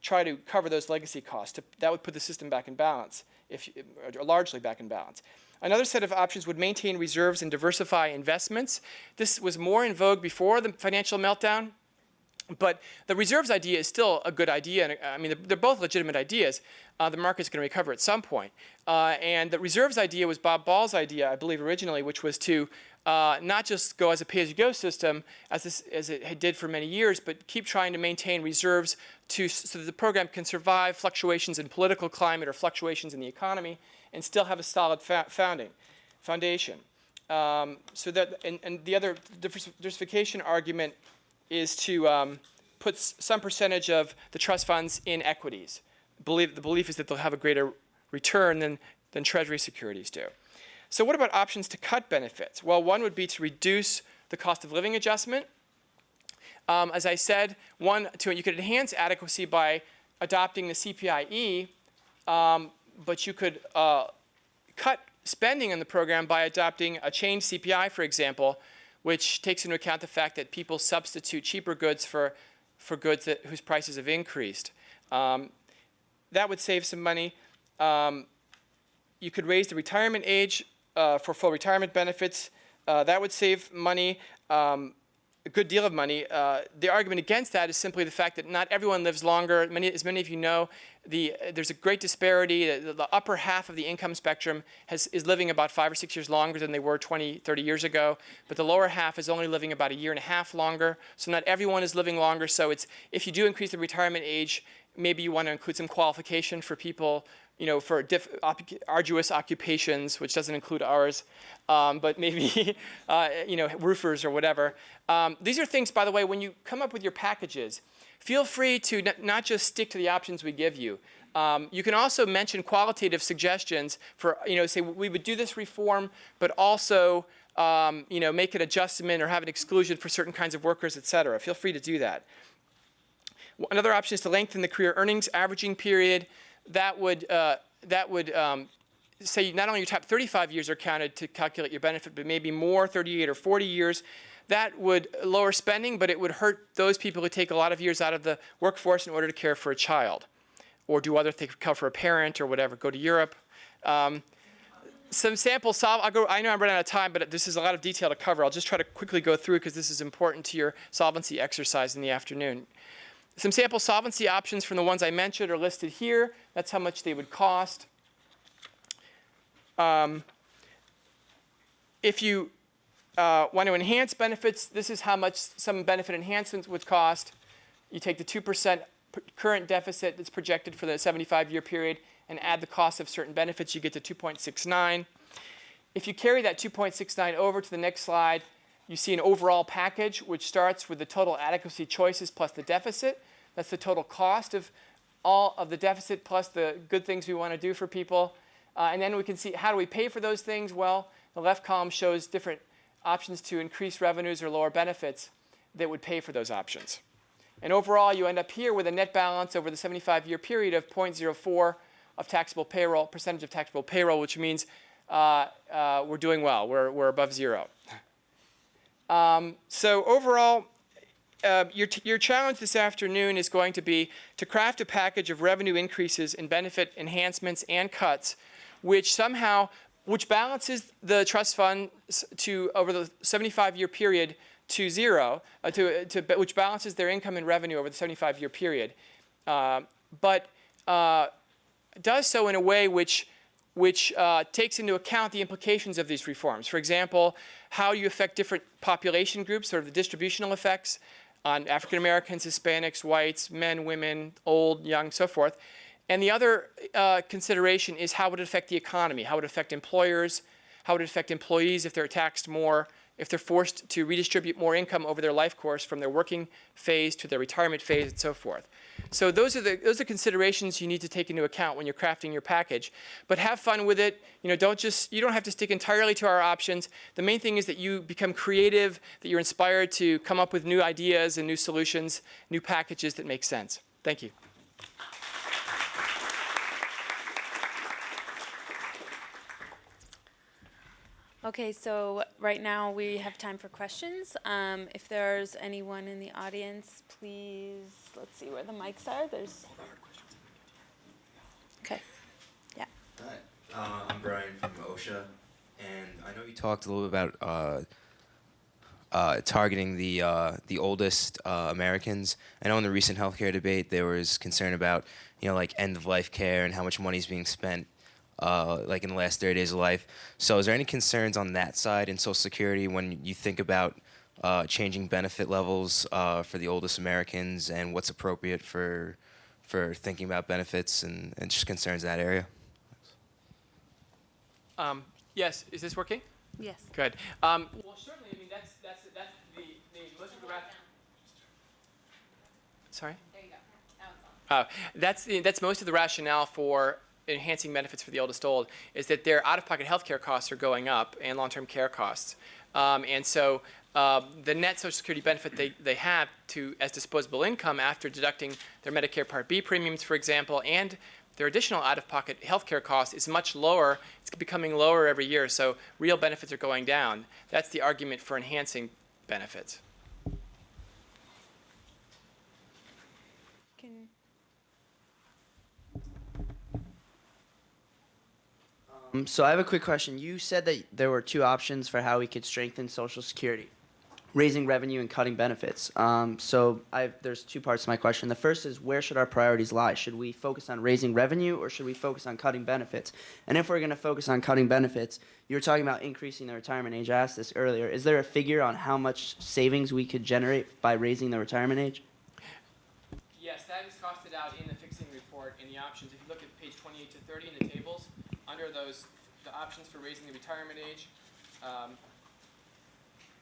try to cover those legacy costs. That would put the system back in balance, or largely back in balance. Another set of options would maintain reserves and diversify investments. This was more in vogue before the financial meltdown, but the reserves idea is still a good idea. And I mean, they're both legitimate ideas. The market's going to recover at some point. And the reserves idea was Bob Ball's idea, I believe, originally, which was to not just go as a pay-as-you-go system, as it did for many years, but keep trying to maintain reserves so that the program can survive fluctuations in political climate or fluctuations in the economy and still have a solid foundation. So that, and the other diversification argument is to put some percentage of the trust funds in equities. The belief is that they'll have a greater return than Treasury securities do. So what about options to cut benefits? Well, one would be to reduce the cost of living adjustment. As I said, you could enhance adequacy by adopting the CPIE, but you could cut spending on the program by adopting a changed CPI, for example, which takes into account the fact that people substitute cheaper goods for goods whose prices have increased. That would save some money. You could raise the retirement age for full retirement benefits. That would save money, a good deal of money. The argument against that is simply the fact that not everyone lives longer. As many of you know, there's a great disparity. The upper half of the income spectrum is living about 5 or 6 years longer than they were 20, 30 years ago. But the lower half is only living about 1.5 years longer. So not everyone is living longer. So if you do increase the retirement age, maybe you want to include some qualification for people, for arduous occupations, which doesn't include ours, but maybe, roofers or whatever. These are things, by the way, when you come up with your packages, feel free to not just stick to the options we give you. You can also mention qualitative suggestions for, say we would do this reform, but also, make an adjustment or have an exclusion for certain kinds of workers, et cetera. Feel free to do that. Another option is to lengthen the career earnings averaging period. That would say not only your top 35 years are counted to calculate your benefit, but maybe more, 38 or 40 years. That would lower spending, but it would hurt those people who take a lot of years out of the workforce in order to care for a child or do other things, care for a parent or whatever, go to Europe. Some sample I know I'm running out of time, but this is a lot of detail to cover. I'll just try to quickly go through because this is important to your solvency exercise in the afternoon. Some sample solvency options from the ones I mentioned are listed here. That's how much they would cost. If you want to enhance benefits, this is how much some benefit enhancements would cost. You take the 2% current deficit that's projected for the 75-year period and add the cost of certain benefits, you get to 2.69. If you carry that 2.69 over to the next slide, you see an overall package which starts with the total adequacy choices plus the deficit. That's the total cost of all of the deficit plus the good things we want to do for people. And then we can see how do we pay for those things? Well, the left column shows different options to increase revenues or lower benefits that would pay for those options. And overall, you end up here with a net balance over the 75-year period of 0.04 of taxable payroll, percentage of taxable payroll, which means we're doing well. We're above zero. So overall, your challenge this afternoon is going to be to craft a package of revenue increases and benefit enhancements and cuts, which somehow which balances the trust fund to over the 75-year period to zero, which balances their income and revenue over the 75-year period, but does so in a way which takes into account the implications of these reforms. For example, how you affect different population groups, sort of the distributional effects on African Americans, Hispanics, whites, men, women, old, young, so forth. And the other consideration is how would it affect the economy, how would it affect employers, how would it affect employees if they're taxed more, if they're forced to redistribute more income over their life course from their working phase to their retirement phase and so forth. So those are considerations you need to take into account when you're crafting your package. But have fun with it. You don't have to stick entirely to our options. The main thing is that you become creative, that you're inspired to come up with new ideas and new solutions, new packages that make sense. Thank you. Okay, so right now we have time for questions. If there's anyone in the audience, please, let's see where the mics are. There's. Okay. Yeah. Hi, I'm Brian from OSHA, and I know you talked a little bit about targeting the oldest Americans. I know in the recent healthcare debate there was concern about like end-of-life care and how much money is being spent like in the last 30 days of life. So is there any concerns on that side in Social Security when you think about changing benefit levels for the oldest Americans and what's appropriate for thinking about benefits and just concerns in that area? Yes, is this working? Yes. Good. Well, certainly, I mean, that's the most of the Sorry? There you go. Now it's on. That's most of the rationale for enhancing benefits for the oldest old is that their out-of-pocket health care costs are going up and long-term care costs. And so the net Social Security benefit they have as disposable income after deducting their Medicare Part B premiums, for example, and their additional out-of-pocket health care cost is much lower. It's becoming lower every year, so real benefits are going down. That's the argument for enhancing benefits. So I have a quick question. You said that there were two options for how we could strengthen Social Security: raising revenue and cutting benefits. There's two parts to my question. The first is, where should our priorities lie? Should we focus on raising revenue or should we focus on cutting benefits? And if we're going to focus on cutting benefits, you were talking about increasing the retirement age. I asked this earlier. Is there a figure on how much savings we could generate by raising the retirement age? Yes, that is costed out in the fixing report in the options. If you look at page 28 to 30 in the tables, under the options for raising the retirement age,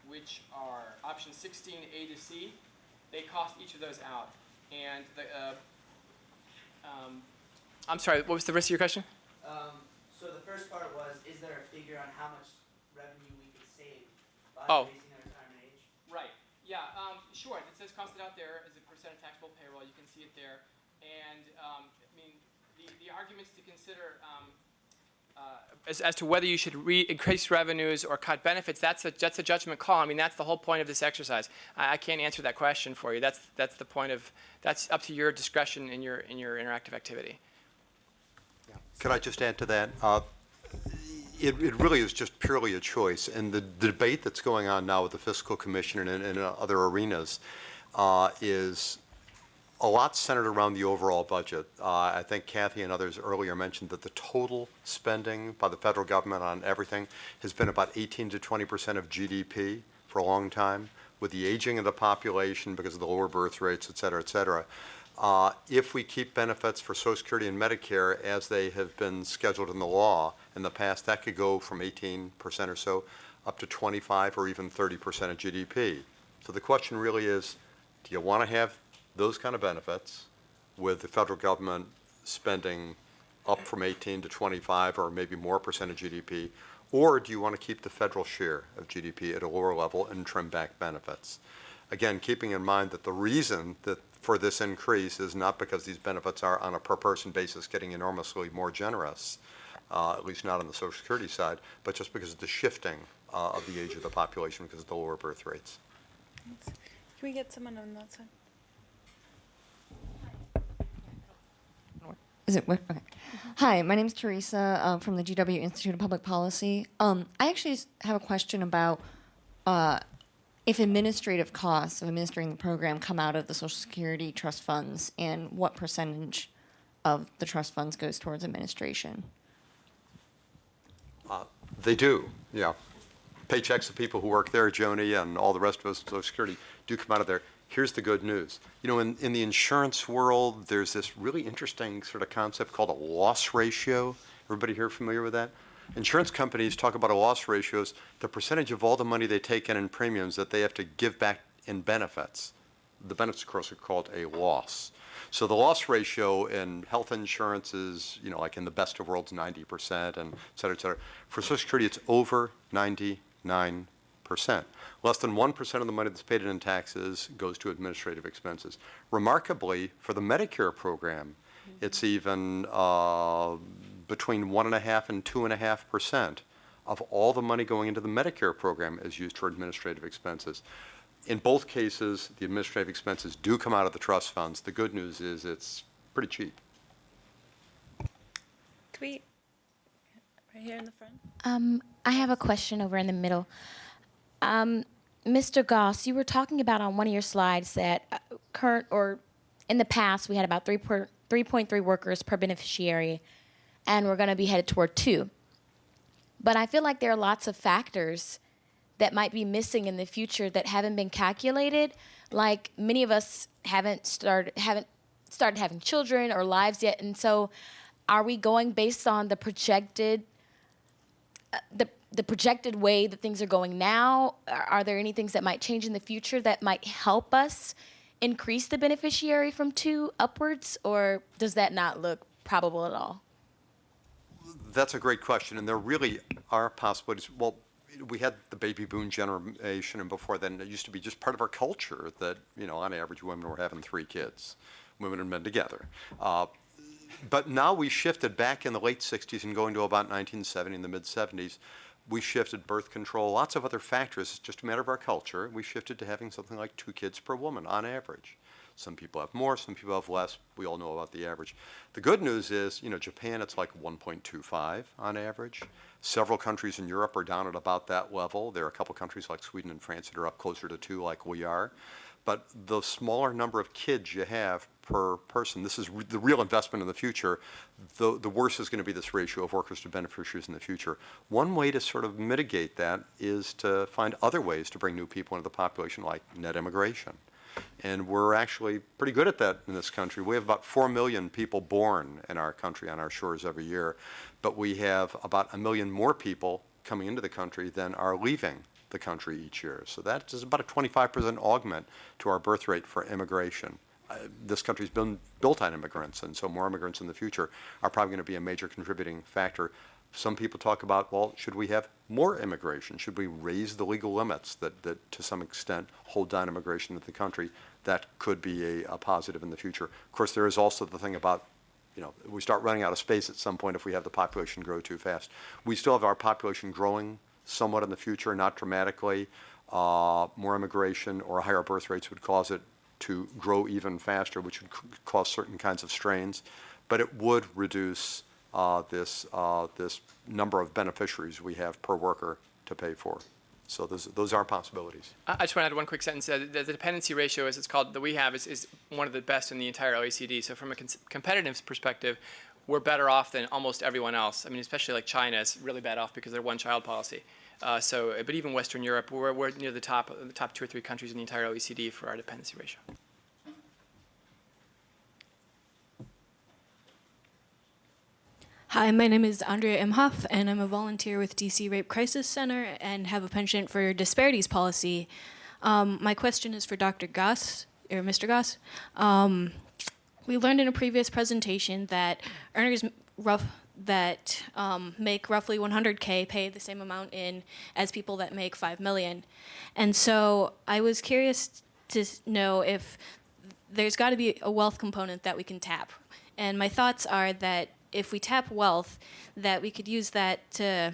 which are options 16 A to C, they cost each of those out. And I'm sorry, what was the rest of your question? So the first part was, is there a figure on how much revenue we could save by raising the retirement age? Right. Yeah, sure. It says costed out there as a percent of taxable payroll. You can see it there. And I mean, the arguments to consider as to whether you should increase revenues or cut benefits, that's a judgment call. I mean, that's the whole point of this exercise. I can't answer that question for you. That's the point of, that's up to your discretion in your interactive activity. Yeah. Could I just add to that? It really is just purely a choice. And the debate that's going on now with the Fiscal Commission and other arenas is a lot centered around the overall budget. I think Kathy and others earlier mentioned that the total spending by the federal government on everything has been about 18 to 20% of GDP for a long time. With the aging of the population because of the lower birth rates, et cetera, if we keep benefits for Social Security and Medicare as they have been scheduled in the law in the past, that could go from 18% or so up to 25 or even 30% of GDP. So the question really is, do you want to have those kind of benefits with the federal government spending up from 18 to 25 or maybe more percent of GDP, or do you want to keep the federal share of GDP at a lower level and trim back benefits? Again, keeping in mind that the reason that for this increase is not because these benefits are on a per person basis getting enormously more generous, at least not on the Social Security side, but just because of the shifting of the age of the population because of the lower birth rates. Can we get someone on that side? Is it? Okay. Hi, my name is Teresa from the GW Institute of Public Policy. I actually have a question about if administrative costs of administering the program come out of the Social Security trust funds, and what percentage of the trust funds goes towards administration. They do, yeah. Paychecks of people who work there, Joni, and all the rest of us in Social Security, do come out of there. Here's the good news. You know, in the insurance world, there's this really interesting sort of concept called a loss ratio. Everybody here familiar with that? Insurance companies talk about a loss ratio as the percentage of all the money they take in premiums that they have to give back in benefits. The benefits, of course, are called a loss. So the loss ratio in health insurance is, you know, like in the best of worlds, 90%, and et cetera, et cetera. For Social Security, it's over 99%. Less than 1% of the money that's paid in taxes goes to administrative expenses. Remarkably, for the Medicare program, it's even between 1.5% and 2.5% of all the money going into the Medicare program is used for administrative expenses. In both cases, the administrative expenses do come out of the trust funds. The good news is it's pretty cheap. Right here in the front. I have a question over in the middle. Mr. Goss, you were talking about on one of your slides that in the past we had about 3.3 workers per beneficiary, and we're going to be headed toward 2. But I feel like there are lots of factors that might be missing in the future that haven't been calculated. Like many of us haven't started having children or lives yet, and so are we going based on the projected the projected way that things are going now? Are there any things that might change in the future that might help us increase the beneficiary from 2 upwards, or does that not look probable at all? That's a great question, and there really are possibilities. Well, we had the baby boom generation, and before then, it used to be just part of our culture that, you know, on average, women were having 3 kids, women and men together. But now we shifted back in the late 60s and going to about 1970, in the mid-70s. We shifted birth control, lots of other factors. It's just a matter of our culture. We shifted to having something like 2 kids per woman on average. Some people have more, some people have less. We all know about the average. The good news is, you know, Japan, it's like 1.25 on average. Several countries in Europe are down at about that level. There are a couple countries like Sweden and France that are up closer to 2 like we are. But the smaller number of kids you have per person, this is the real investment in the future, the worse is going to be this ratio of workers to beneficiaries in the future. One way to sort of mitigate that is to find other ways to bring new people into the population, like net immigration. And we're actually pretty good at that in this country. We have about 4 million people born in our country on our shores every year, but we have about 1 million more people coming into the country than are leaving the country each year. So that is about a 25% augment to our birth rate for immigration. This country's been built on immigrants, and so more immigrants in the future are probably going to be a major contributing factor. Some people talk about, well, should we have more immigration? Should we raise the legal limits that to some extent hold down immigration into the country? That could be a positive in the future. Of course, there is also the thing about, you know, we start running out of space at some point if we have the population grow too fast. We still have our population growing somewhat in the future, not dramatically. More immigration or higher birth rates would cause it to grow even faster, which would cause certain kinds of strains. But it would reduce this number of beneficiaries we have per worker to pay for. So those are possibilities. I just want to add one quick sentence. The dependency ratio, as it's called, that we have is one of the best in the entire OECD. So from a competitive perspective, we're better off than almost everyone else. I mean, especially like China is really bad off because they're one-child policy. But even Western Europe, we're near the top 2 or 3 countries in the entire OECD for our dependency ratio. Hi, my name is Andrea Imhoff, and I'm a volunteer with DC Rape Crisis Center and have a penchant for disparities policy. My question is for Dr. Goss, or Mr. Goss. We learned in a previous presentation that earners that make roughly 100K pay the same amount in as people that make 5 million. And so I was curious to know if there's got to be a wealth component that we can tap. And my thoughts are that if we tap wealth, that we could use that to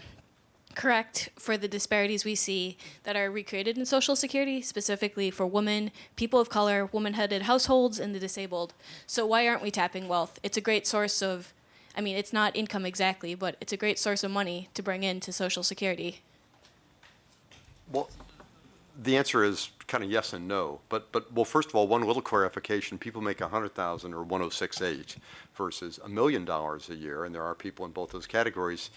correct for the disparities we see that are recreated in Social Security, specifically for women, people of color, woman-headed households, and the disabled. So why aren't we tapping wealth? It's a great source of, I mean, it's not income exactly, but it's a great source of money to bring into Social Security. Well, the answer is kind of yes and no. But well, first of all, one little clarification: people make 100,000 or 106.8 versus $1 million a year, and there are people in both those categories.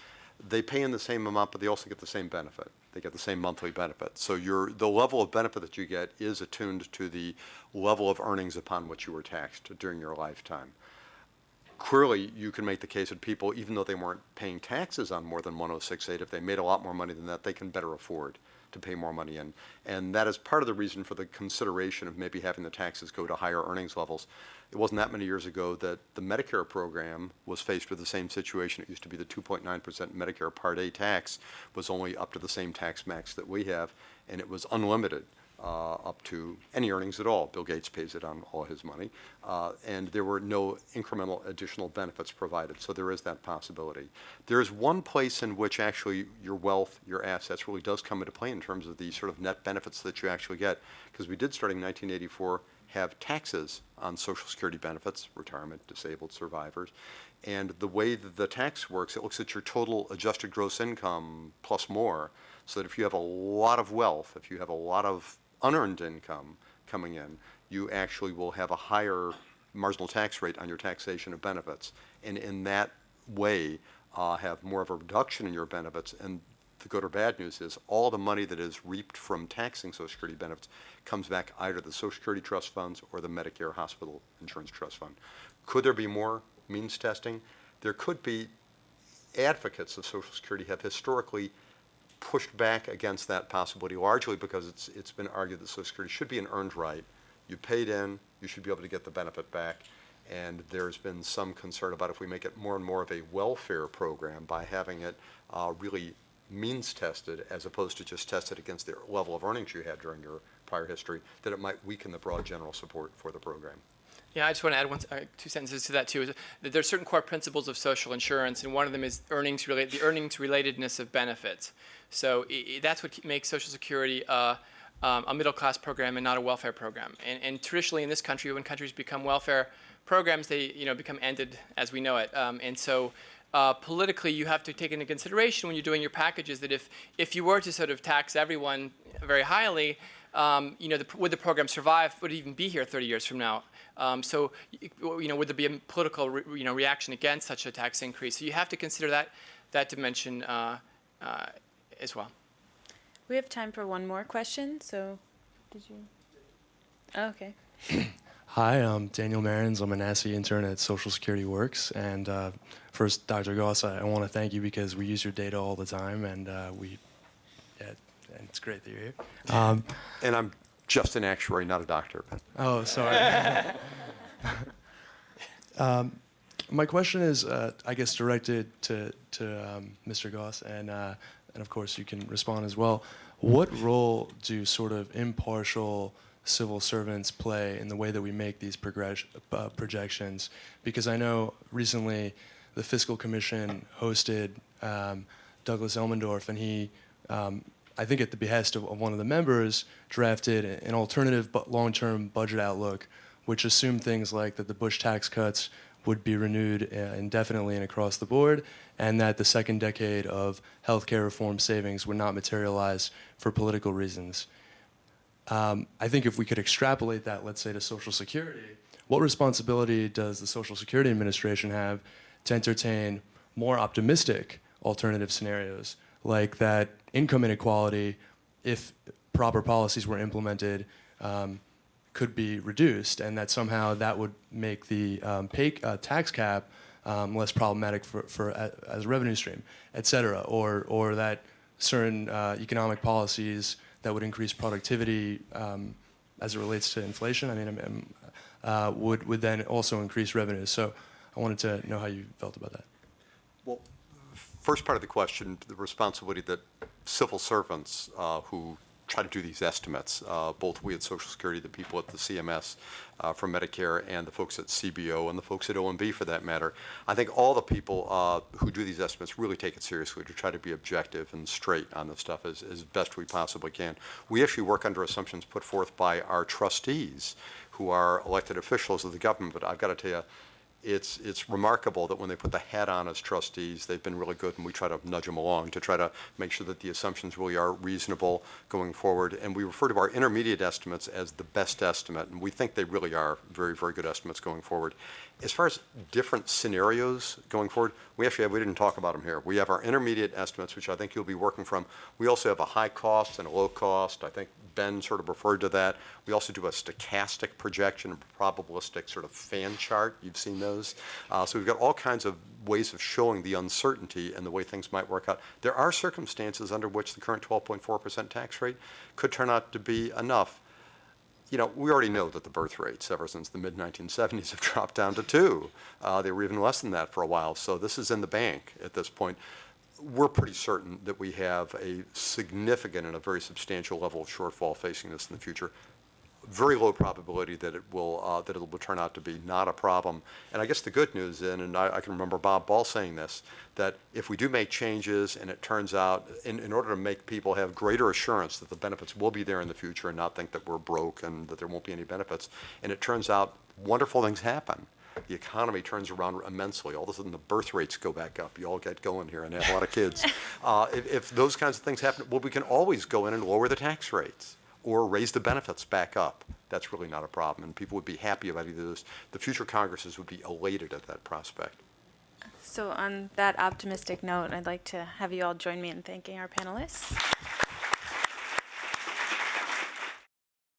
They pay in the same amount, but they also get the same benefit. They get the same monthly benefit. So the level of benefit that you get is attuned to the level of earnings upon which you were taxed during your lifetime. Clearly, you can make the case that people, even though they weren't paying taxes on more than 106.8, if they made a lot more money than that, they can better afford to pay more money in. And that is part of the reason for the consideration of maybe having the taxes go to higher earnings levels. It wasn't that many years ago that the Medicare program was faced with the same situation. It used to be the 2.9% Medicare Part A tax was only up to the same tax max that we have, and it was unlimited. Up to any earnings at all. Bill Gates pays it on all his money. And there were no incremental additional benefits provided. So there is that possibility. There is one place in which actually your wealth, your assets really does come into play in terms of the sort of net benefits that you actually get. Because we did, starting in 1984, have taxes on Social Security benefits, retirement, disabled, survivors. And the way that the tax works, it looks at your total adjusted gross income plus more. So that if you have a lot of wealth, if you have a lot of unearned income coming in, you actually will have a higher marginal tax rate on your taxation of benefits. And in that way, have more of a reduction in your benefits. And the good or bad news is all the money that is reaped from taxing Social Security benefits comes back either the Social Security trust funds or the Medicare Hospital Insurance Trust Fund. Could there be more means testing? There could be. Advocates of Social Security have historically pushed back against that possibility, largely because it's been argued that Social Security should be an earned right. You paid in, you should be able to get the benefit back. And there's been some concern about if we make it more and more of a welfare program by having it really means tested as opposed to just tested against the level of earnings you had during your prior history, that it might weaken the broad general support for the program. Yeah, I just want to add two sentences to that too. Is that there are certain core principles of social insurance, and one of them is the earnings relatedness of benefits. So that's what makes Social Security a middle class program and not a welfare program. And traditionally in this country, when countries become welfare programs, they become ended as we know it. And so politically, you have to take into consideration when you're doing your packages that if you were to sort of tax everyone very highly, would the program survive? Would it even be here 30 years from now? So would there be a political reaction against such a tax increase? So you have to consider that dimension as well. We have time for one more question, so did you? Oh, okay. Hi, I'm Daniel Marins. I'm a NASI intern at Social Security Works. And first, Dr. Goss, I want to thank you because we use your data all the time, and and it's great that you're here. And I'm just an actuary, not a doctor. Oh, sorry. My question is, I guess, directed to Mr. Goss, and of course you can respond as well. What role do sort of impartial civil servants play in the way that we make these projections? Because I know recently the Fiscal Commission hosted Douglas Elmendorf, and he, I think at the behest of one of the members, drafted an alternative but long-term budget outlook, which assumed things like that the Bush tax cuts would be renewed indefinitely and across the board, and that the second decade of healthcare reform savings would not materialize for political reasons. I think if we could extrapolate that, let's say, to Social Security, what responsibility does the Social Security Administration have to entertain more optimistic alternative scenarios, like that income inequality, if proper policies were implemented, could be reduced, and that somehow that would make the tax cap less problematic as a revenue stream, et cetera, or that certain economic policies that would increase productivity as it relates to inflation, would then also increase revenue. So I wanted to know how you felt about that. Well, first part of the question, the responsibility that civil servants who try to do these estimates, both we at Social Security, the people at the CMS for Medicare, and the folks at CBO and the folks at OMB for that matter. I think all the people who do these estimates really take it seriously to try to be objective and straight on this stuff as best we possibly can. We actually work under assumptions put forth by our trustees who are elected officials of the government, but I've got to tell you, it's remarkable that when they put the hat on as trustees, they've been really good, and we try to nudge them along to try to make sure that the assumptions really are reasonable going forward. And we refer to our intermediate estimates as the best estimate, and we think they really are very, very good estimates going forward. As far as different scenarios going forward, we didn't talk about them here. We have our intermediate estimates, which I think you'll be working from. We also have a high cost and a low cost. I think Ben sort of referred to that. We also do a stochastic projection, a probabilistic sort of fan chart. You've seen those. So we've got all kinds of ways of showing the uncertainty and the way things might work out. There are circumstances under which the current 12.4% tax rate could turn out to be enough. You know, we already know that the birth rates ever since the mid-1970s have dropped down to 2. They were even less than that for a while, so this is in the bank at this point. We're pretty certain that we have a significant and a very substantial level of shortfall facing us in the future. Very low probability that it will turn out to be not a problem. And I guess the good news, and I can remember Bob Ball saying this, that if we do make changes and it turns out, in order to make people have greater assurance that the benefits will be there in the future and not think that we're broke and that there won't be any benefits, and it turns out wonderful things happen. The economy turns around immensely. All of a sudden, the birth rates go back up. You all get going here and have a lot of kids. If those kinds of things happen, well, we can always go in and lower the tax rates or raise the benefits back up. That's really not a problem, and people would be happy about either of those. The future Congresses would be elated at that prospect. So on that optimistic note, I'd like to have you all join me in thanking our panelists.